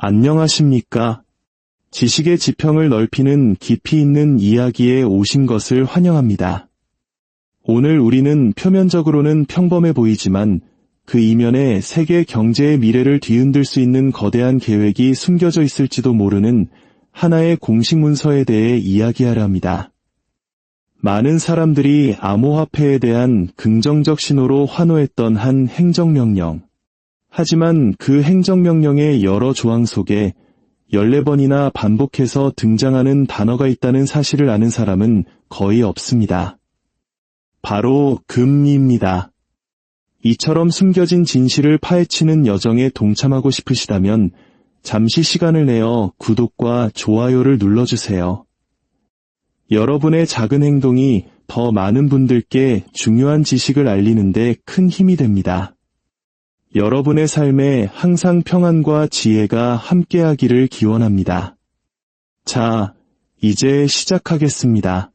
안녕하십니까? 지식의 지평을 넓히는 깊이 있는 이야기에 오신 것을 환영합니다. 오늘 우리는 표면적으로는 평범해 보이지만 그 이면에 세계 경제의 미래를 뒤흔들 수 있는 거대한 계획이 숨겨져 있을지도 모르는 하나의 공식 문서에 대해 이야기하려 합니다. 많은 사람들이 암호화폐에 대한 긍정적 신호로 환호했던 한 행정명령. 하지만 그 행정명령의 여러 조항 속에 14번이나 반복해서 등장하는 단어가 있다는 사실을 아는 사람은 거의 없습니다. 바로 금입니다. 이처럼 숨겨진 진실을 파헤치는 여정에 동참하고 싶으시다면 잠시 시간을 내어 구독과 좋아요를 눌러주세요. 여러분의 작은 행동이 더 많은 분들께 중요한 지식을 알리는데 큰 힘이 됩니다. 여러분의 삶에 항상 평안과 지혜가 함께하기를 기원합니다. 자, 이제 시작하겠습니다.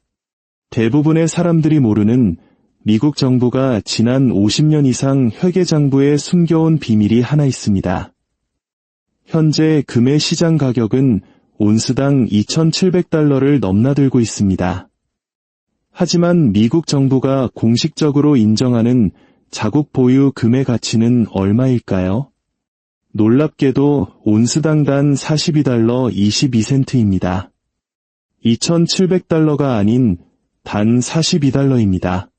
대부분의 사람들이 모르는 미국 정부가 지난 50년 이상 회계장부에 숨겨온 비밀이 하나 있습니다. 현재 금의 시장 가격은 온스당 2,700달러를 넘나들고 있습니다. 하지만 미국 정부가 공식적으로 인정하는 자국 보유 금의 가치는 얼마일까요? 놀랍게도 온스당 단 42달러 22센트입니다. 2,700달러가 아닌 단 42달러입니다.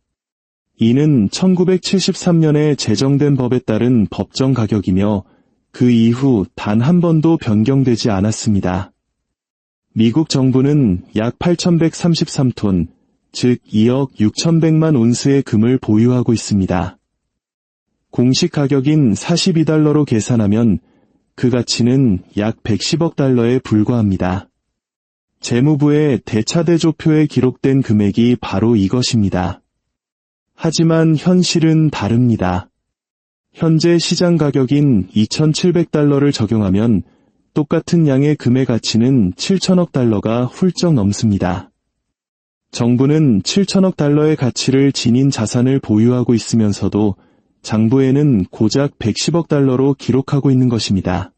이는 1973년에 제정된 법에 따른 법정 가격이며 그 이후 단 한 번도 변경되지 않았습니다. 미국 정부는 약 8,133톤, 즉 2억 6,100만 온스의 금을 보유하고 있습니다. 공식 가격인 42달러로 계산하면 그 가치는 약 110억 달러에 불과합니다. 재무부의 대차대조표에 기록된 금액이 바로 이것입니다. 하지만 현실은 다릅니다. 현재 시장 가격인 2,700달러를 적용하면 똑같은 양의 금의 가치는 7천억 달러가 훌쩍 넘습니다. 정부는 7천억 달러의 가치를 지닌 자산을 보유하고 있으면서도 장부에는 고작 110억 달러로 기록하고 있는 것입니다.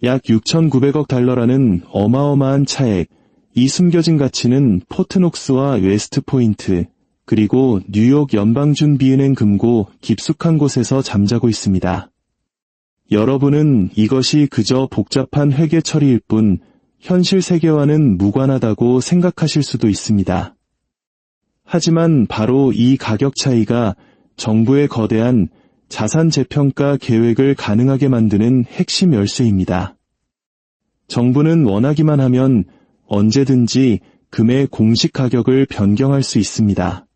약 6,900억 달러라는 어마어마한 차액, 이 숨겨진 가치는 포트녹스와 웨스트포인트, 그리고 뉴욕 연방준비은행 금고 깊숙한 곳에서 잠자고 있습니다. 여러분은 이것이 그저 복잡한 회계 처리일 뿐 현실 세계와는 무관하다고 생각하실 수도 있습니다. 하지만 바로 이 가격 차이가 정부의 거대한 자산 재평가 계획을 가능하게 만드는 핵심 열쇠입니다. 정부는 원하기만 하면 언제든지 금의 공식 가격을 변경할 수 있습니다.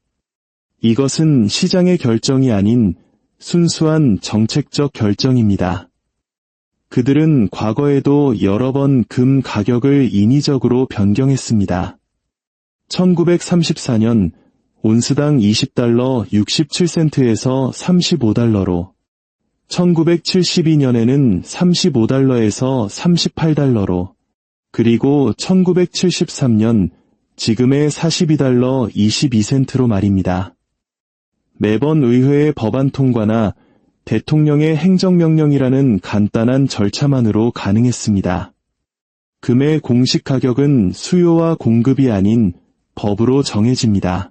이것은 시장의 결정이 아닌 순수한 정책적 결정입니다. 그들은 과거에도 여러 번 금 가격을 인위적으로 변경했습니다. 1934년 온스당 20달러 67센트에서 35달러로, 1972년에는 35달러에서 38달러로, 그리고 1973년 지금의 42달러 22센트로 말입니다. 매번 의회의 법안 통과나 대통령의 행정명령이라는 간단한 절차만으로 가능했습니다. 금의 공식 가격은 수요와 공급이 아닌 법으로 정해집니다.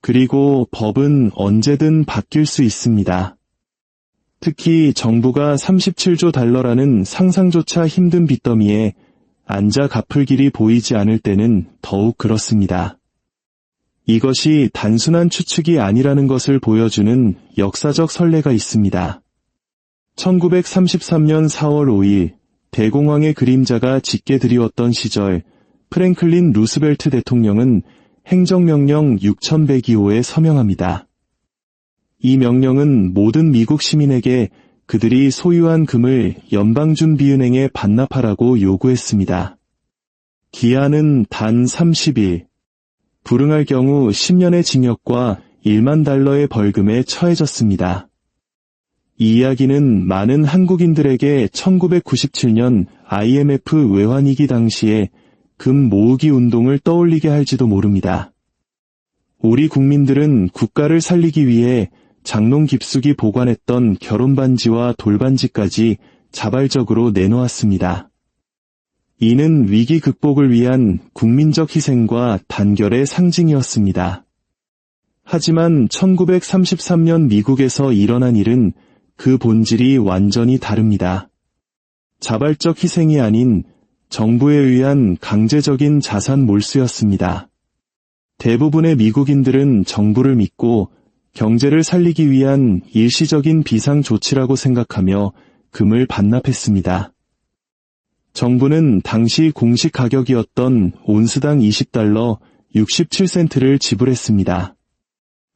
그리고 법은 언제든 바뀔 수 있습니다. 특히 정부가 37조 달러라는 상상조차 힘든 빚더미에 앉아 갚을 길이 보이지 않을 때는 더욱 그렇습니다. 이것이 단순한 추측이 아니라는 것을 보여주는 역사적 선례가 있습니다. 1933년 4월 5일 대공황의 그림자가 짙게 드리웠던 시절 프랭클린 루스벨트 대통령은 행정명령 6102호에 서명합니다. 이 명령은 모든 미국 시민에게 그들이 소유한 금을 연방준비은행에 반납하라고 요구했습니다. 기한은 단 30일. 불응할 경우 10년의 징역과 1만 달러의 벌금에 처해졌습니다. 이 이야기는 많은 한국인들에게 1997년 IMF 외환위기 당시에 금 모으기 운동을 떠올리게 할지도 모릅니다. 우리 국민들은 국가를 살리기 위해 장롱 깊숙이 보관했던 결혼반지와 돌반지까지 자발적으로 내놓았습니다. 이는 위기 극복을 위한 국민적 희생과 단결의 상징이었습니다. 하지만 1933년 미국에서 일어난 일은 그 본질이 완전히 다릅니다. 자발적 희생이 아닌 정부에 의한 강제적인 자산 몰수였습니다. 대부분의 미국인들은 정부를 믿고 경제를 살리기 위한 일시적인 비상 조치라고 생각하며 금을 반납했습니다. 정부는 당시 공식 가격이었던 온스당 $20 67센트를 지불했습니다.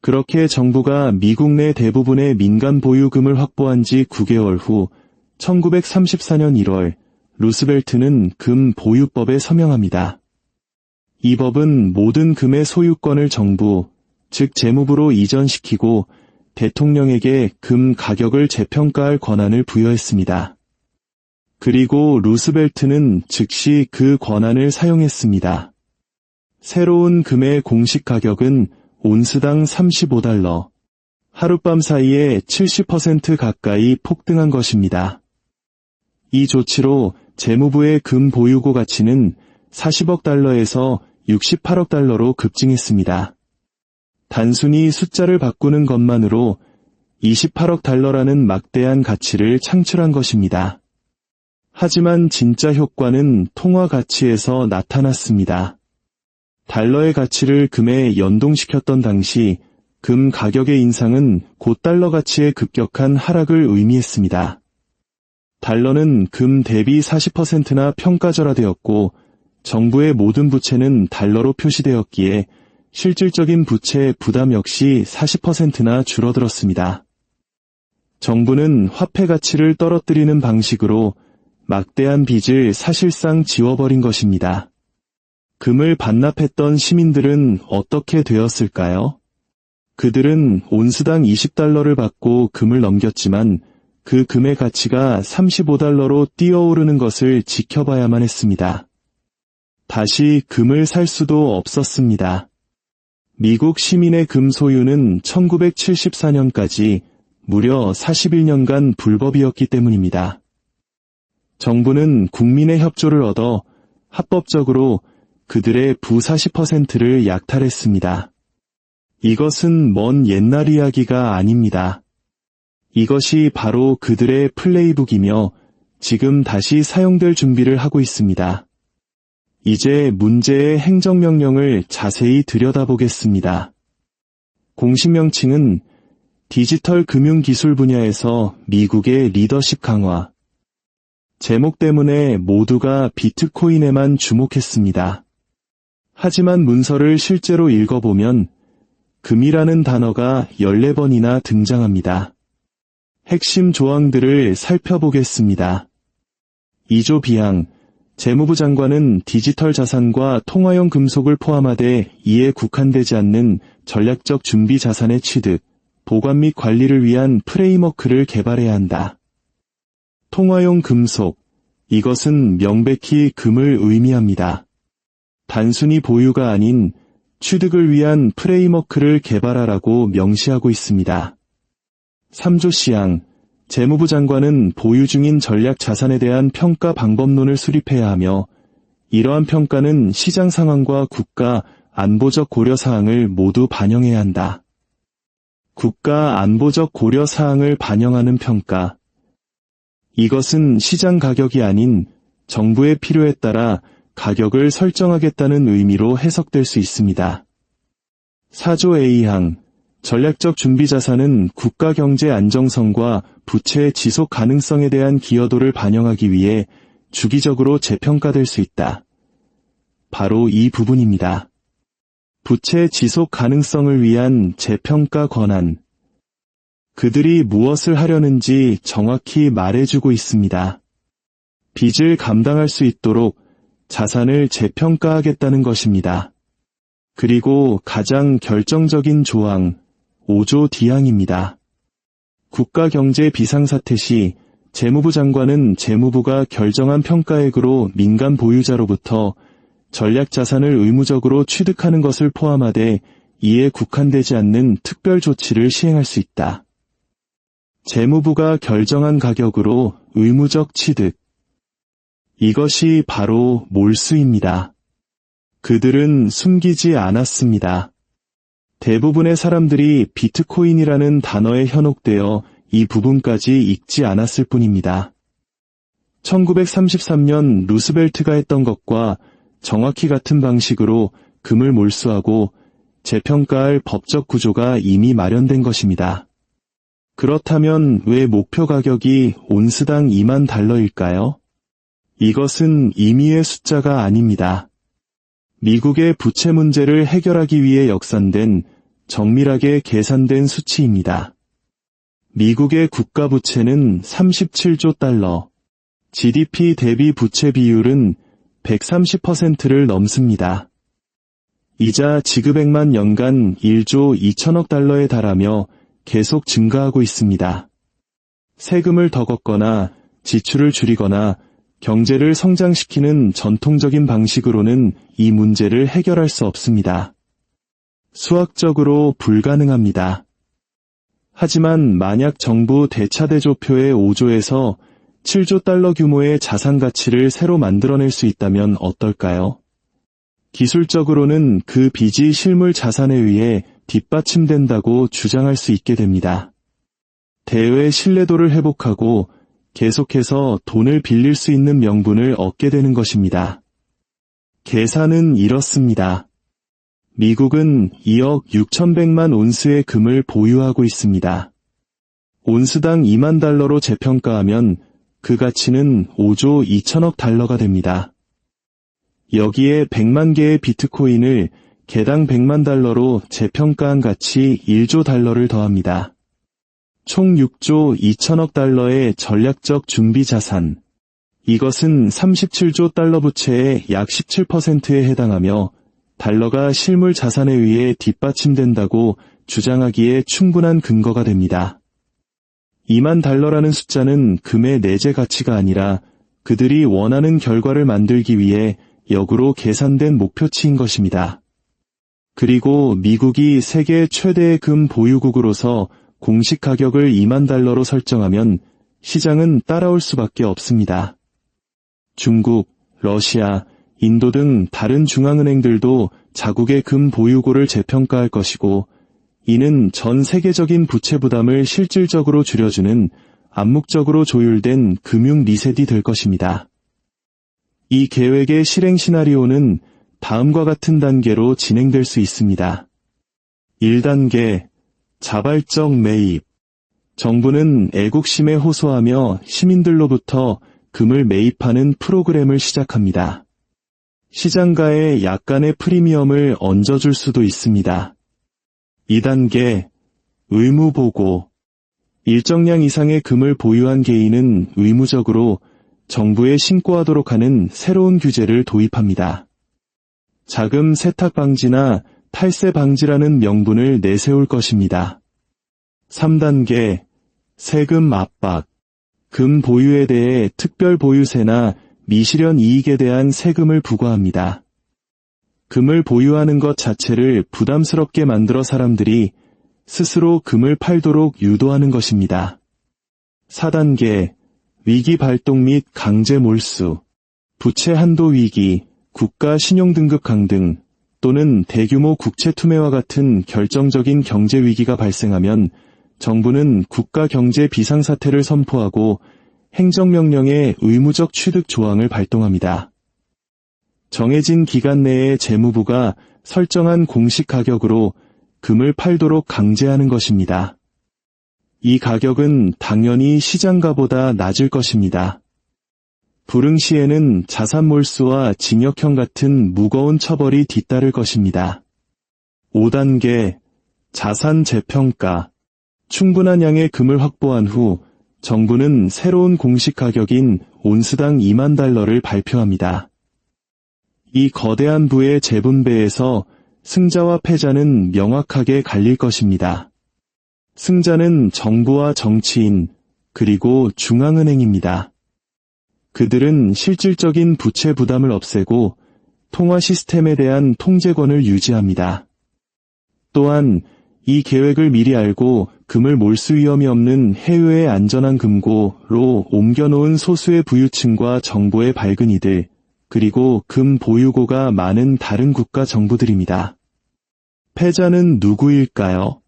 그렇게 정부가 미국 내 대부분의 민간 보유금을 확보한 지 9개월 후 1934년 1월 루스벨트는 금 보유법에 서명합니다. 이 법은 모든 금의 소유권을 정부, 즉 재무부로 이전시키고 대통령에게 금 가격을 재평가할 권한을 부여했습니다. 그리고 루스벨트는 즉시 그 권한을 사용했습니다. 새로운 금의 공식 가격은 온스당 $35, 하룻밤 사이에 70% 가까이 폭등한 것입니다. 이 조치로 재무부의 금 보유고 가치는 $40억 달러에서 $68억 달러로 급증했습니다. 단순히 숫자를 바꾸는 것만으로 $28억 달러라는 막대한 가치를 창출한 것입니다. 하지만 진짜 효과는 통화 가치에서 나타났습니다. 달러의 가치를 금에 연동시켰던 당시 금 가격의 인상은 곧 달러 가치의 급격한 하락을 의미했습니다. 달러는 금 대비 40%나 평가절하되었고 정부의 모든 부채는 달러로 표시되었기에 실질적인 부채 부담 역시 40%나 줄어들었습니다. 정부는 화폐 가치를 떨어뜨리는 방식으로 막대한 빚을 사실상 지워버린 것입니다. 금을 반납했던 시민들은 어떻게 되었을까요? 그들은 온스당 $20를 받고 금을 넘겼지만 그 금의 가치가 $35로 뛰어오르는 것을 지켜봐야만 했습니다. 다시 금을 살 수도 없었습니다. 미국 시민의 금 소유는 1974년까지 무려 41년간 불법이었기 때문입니다. 정부는 국민의 협조를 얻어 합법적으로 그들의 부 40%를 약탈했습니다. 이것은 먼 옛날 이야기가 아닙니다. 이것이 바로 그들의 플레이북이며 지금 다시 사용될 준비를 하고 있습니다. 이제 문제의 행정명령을 자세히 들여다보겠습니다. 공식 명칭은 디지털 금융기술 분야에서 미국의 리더십 강화. 제목 때문에 모두가 비트코인에만 주목했습니다. 하지만 문서를 실제로 읽어보면 금이라는 단어가 14번이나 등장합니다. 핵심 조항들을 살펴보겠습니다. 2조 비항, 재무부 장관은 디지털 자산과 통화용 금속을 포함하되 이에 국한되지 않는 전략적 준비 자산의 취득, 보관 및 관리를 위한 프레임워크를 개발해야 한다. 통화용 금속, 이것은 명백히 금을 의미합니다. 단순히 보유가 아닌 취득을 위한 프레임워크를 개발하라고 명시하고 있습니다. 3조 시향, 재무부 장관은 보유 중인 전략 자산에 대한 평가 방법론을 수립해야 하며 이러한 평가는 시장 상황과 국가 안보적 고려 사항을 모두 반영해야 한다. 국가 안보적 고려 사항을 반영하는 평가. 이것은 시장 가격이 아닌 정부의 필요에 따라 가격을 설정하겠다는 의미로 해석될 수 있습니다. 4조 A항, 전략적 준비 자산은 국가 경제 안정성과 부채 지속 가능성에 대한 기여도를 반영하기 위해 주기적으로 재평가될 수 있다. 바로 이 부분입니다. 부채 지속 가능성을 위한 재평가 권한. 그들이 무엇을 하려는지 정확히 말해주고 있습니다. 빚을 감당할 수 있도록 자산을 재평가하겠다는 것입니다. 그리고 가장 결정적인 조항, 5조 D항입니다. 국가경제 비상사태 시 재무부 장관은 재무부가 결정한 평가액으로 민간 보유자로부터 전략자산을 의무적으로 취득하는 것을 포함하되 이에 국한되지 않는 특별 조치를 시행할 수 있다. 재무부가 결정한 가격으로 의무적 취득. 이것이 바로 몰수입니다. 그들은 숨기지 않았습니다. 대부분의 사람들이 비트코인이라는 단어에 현혹되어 이 부분까지 읽지 않았을 뿐입니다. 1933년 루스벨트가 했던 것과 정확히 같은 방식으로 금을 몰수하고 재평가할 법적 구조가 이미 마련된 것입니다. 그렇다면 왜 목표 가격이 온스당 2만 달러일까요? 이것은 임의의 숫자가 아닙니다. 미국의 부채 문제를 해결하기 위해 역산된 정밀하게 계산된 수치입니다. 미국의 국가 부채는 37조 달러, GDP 대비 부채 비율은 130%를 넘습니다. 이자 지급액만 연간 1조 2천억 달러에 달하며 계속 증가하고 있습니다. 세금을 더 걷거나 지출을 줄이거나 경제를 성장시키는 전통적인 방식으로는 이 문제를 해결할 수 없습니다. 수학적으로 불가능합니다. 하지만 만약 정부 대차대조표의 5조에서 7조 달러 규모의 자산 가치를 새로 만들어낼 수 있다면 어떨까요? 기술적으로는 그 빚이 실물 자산에 의해 뒷받침된다고 주장할 수 있게 됩니다. 대외 신뢰도를 회복하고 계속해서 돈을 빌릴 수 있는 명분을 얻게 되는 것입니다. 계산은 이렇습니다. 미국은 2억 6,100만 온스의 금을 보유하고 있습니다. 온스당 2만 달러로 재평가하면 그 가치는 5조 2천억 달러가 됩니다. 여기에 100만 개의 비트코인을 개당 100만 달러로 재평가한 가치 1조 달러를 더합니다. 총 6조 2천억 달러의 전략적 준비 자산. 이것은 37조 달러 부채의 약 17%에 해당하며 달러가 실물 자산에 의해 뒷받침된다고 주장하기에 충분한 근거가 됩니다. 2만 달러라는 숫자는 금의 내재 가치가 아니라 그들이 원하는 결과를 만들기 위해 역으로 계산된 목표치인 것입니다. 그리고 미국이 세계 최대의 금 보유국으로서 공식 가격을 2만 달러로 설정하면 시장은 따라올 수밖에 없습니다. 중국, 러시아, 인도 등 다른 중앙은행들도 자국의 금 보유고를 재평가할 것이고 이는 전 세계적인 부채 부담을 실질적으로 줄여주는 암묵적으로 조율된 금융 리셋이 될 것입니다. 이 계획의 실행 시나리오는 다음과 같은 단계로 진행될 수 있습니다. 1단계, 자발적 매입. 정부는 애국심에 호소하며 시민들로부터 금을 매입하는 프로그램을 시작합니다. 시장가에 약간의 프리미엄을 얹어줄 수도 있습니다. 2단계, 의무 보고. 일정량 이상의 금을 보유한 개인은 의무적으로 정부에 신고하도록 하는 새로운 규제를 도입합니다. 자금 세탁 방지나 탈세 방지라는 명분을 내세울 것입니다. 3단계, 세금 압박. 금 보유에 대해 특별 보유세나 미실현 이익에 대한 세금을 부과합니다. 금을 보유하는 것 자체를 부담스럽게 만들어 사람들이 스스로 금을 팔도록 유도하는 것입니다. 4단계, 위기 발동 및 강제 몰수. 부채 한도 위기, 국가 신용등급 강등 또는 대규모 국채 투매와 같은 결정적인 경제 위기가 발생하면 정부는 국가 경제 비상사태를 선포하고 행정명령의 의무적 취득 조항을 발동합니다. 정해진 기간 내에 재무부가 설정한 공식 가격으로 금을 팔도록 강제하는 것입니다. 이 가격은 당연히 시장가보다 낮을 것입니다. 불응 시에는 자산 몰수와 징역형 같은 무거운 처벌이 뒤따를 것입니다. 5단계, 자산 재평가. 충분한 양의 금을 확보한 후 정부는 새로운 공식 가격인 온스당 2만 달러를 발표합니다. 이 거대한 부의 재분배에서 승자와 패자는 명확하게 갈릴 것입니다. 승자는 정부와 정치인, 그리고 중앙은행입니다. 그들은 실질적인 부채 부담을 없애고 통화 시스템에 대한 통제권을 유지합니다. 또한 이 계획을 미리 알고 금을 몰수 위험이 없는 해외의 안전한 금고로 옮겨놓은 소수의 부유층과 정보의 밝은 이들, 그리고 금 보유고가 많은 다른 국가 정부들입니다. 패자는 누구일까요?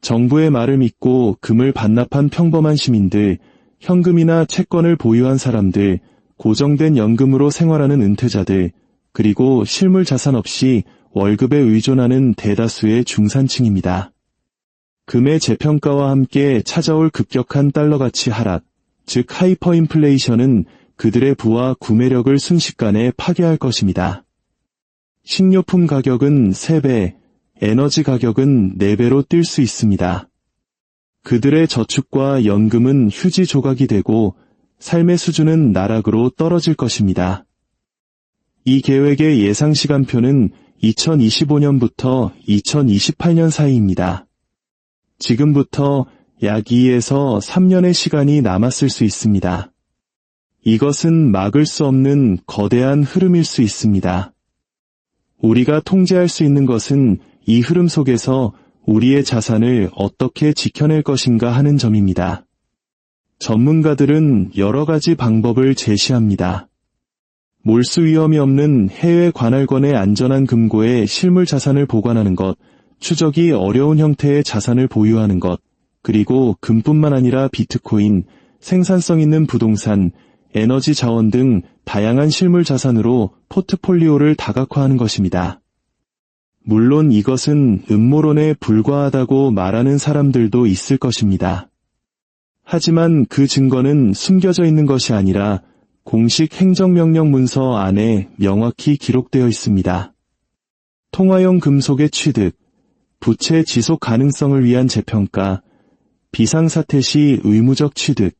정부의 말을 믿고 금을 반납한 평범한 시민들, 현금이나 채권을 보유한 사람들, 고정된 연금으로 생활하는 은퇴자들, 그리고 실물 자산 없이 월급에 의존하는 대다수의 중산층입니다. 금의 재평가와 함께 찾아올 급격한 달러 가치 하락, 즉 하이퍼인플레이션은 그들의 부와 구매력을 순식간에 파괴할 것입니다. 식료품 가격은 3배, 에너지 가격은 4배로 뛸 수 있습니다. 그들의 저축과 연금은 휴지 조각이 되고 삶의 수준은 나락으로 떨어질 것입니다. 이 계획의 예상 시간표는 2025년부터 2028년 사이입니다. 지금부터 약 2에서 3년의 시간이 남았을 수 있습니다. 이것은 막을 수 없는 거대한 흐름일 수 있습니다. 우리가 통제할 수 있는 것은 이 흐름 속에서 우리의 자산을 어떻게 지켜낼 것인가 하는 점입니다. 전문가들은 여러 가지 방법을 제시합니다. 몰수 위험이 없는 해외 관할권의 안전한 금고에 실물 자산을 보관하는 것, 추적이 어려운 형태의 자산을 보유하는 것, 그리고 금뿐만 아니라 비트코인, 생산성 있는 부동산, 에너지 자원 등 다양한 실물 자산으로 포트폴리오를 다각화하는 것입니다. 물론 이것은 음모론에 불과하다고 말하는 사람들도 있을 것입니다. 하지만 그 증거는 숨겨져 있는 것이 아니라 공식 행정명령 문서 안에 명확히 기록되어 있습니다. 통화용 금속의 취득, 부채 지속 가능성을 위한 재평가, 비상사태 시 의무적 취득.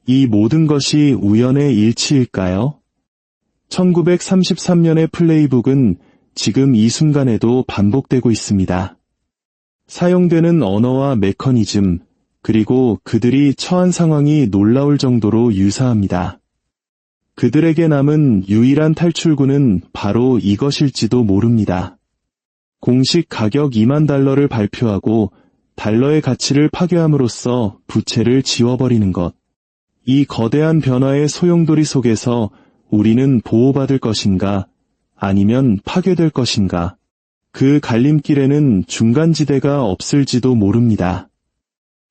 이 모든 것이 우연의 일치일까요? 1933년의 플레이북은 지금 이 순간에도 반복되고 있습니다. 사용되는 언어와 메커니즘, 그리고 그들이 처한 상황이 놀라울 정도로 유사합니다. 그들에게 남은 유일한 탈출구는 바로 이것일지도 모릅니다. 공식 가격 2만 달러를 발표하고 달러의 가치를 파괴함으로써 부채를 지워버리는 것. 이 거대한 변화의 소용돌이 속에서 우리는 보호받을 것인가, 아니면 파괴될 것인가. 그 갈림길에는 중간지대가 없을지도 모릅니다.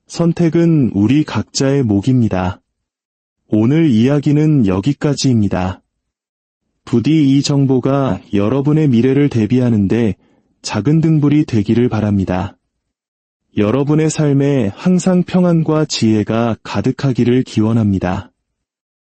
선택은 우리 각자의 몫입니다. 오늘 이야기는 여기까지입니다. 부디 이 정보가 여러분의 미래를 대비하는데 작은 등불이 되기를 바랍니다. 여러분의 삶에 항상 평안과 지혜가 가득하기를 기원합니다.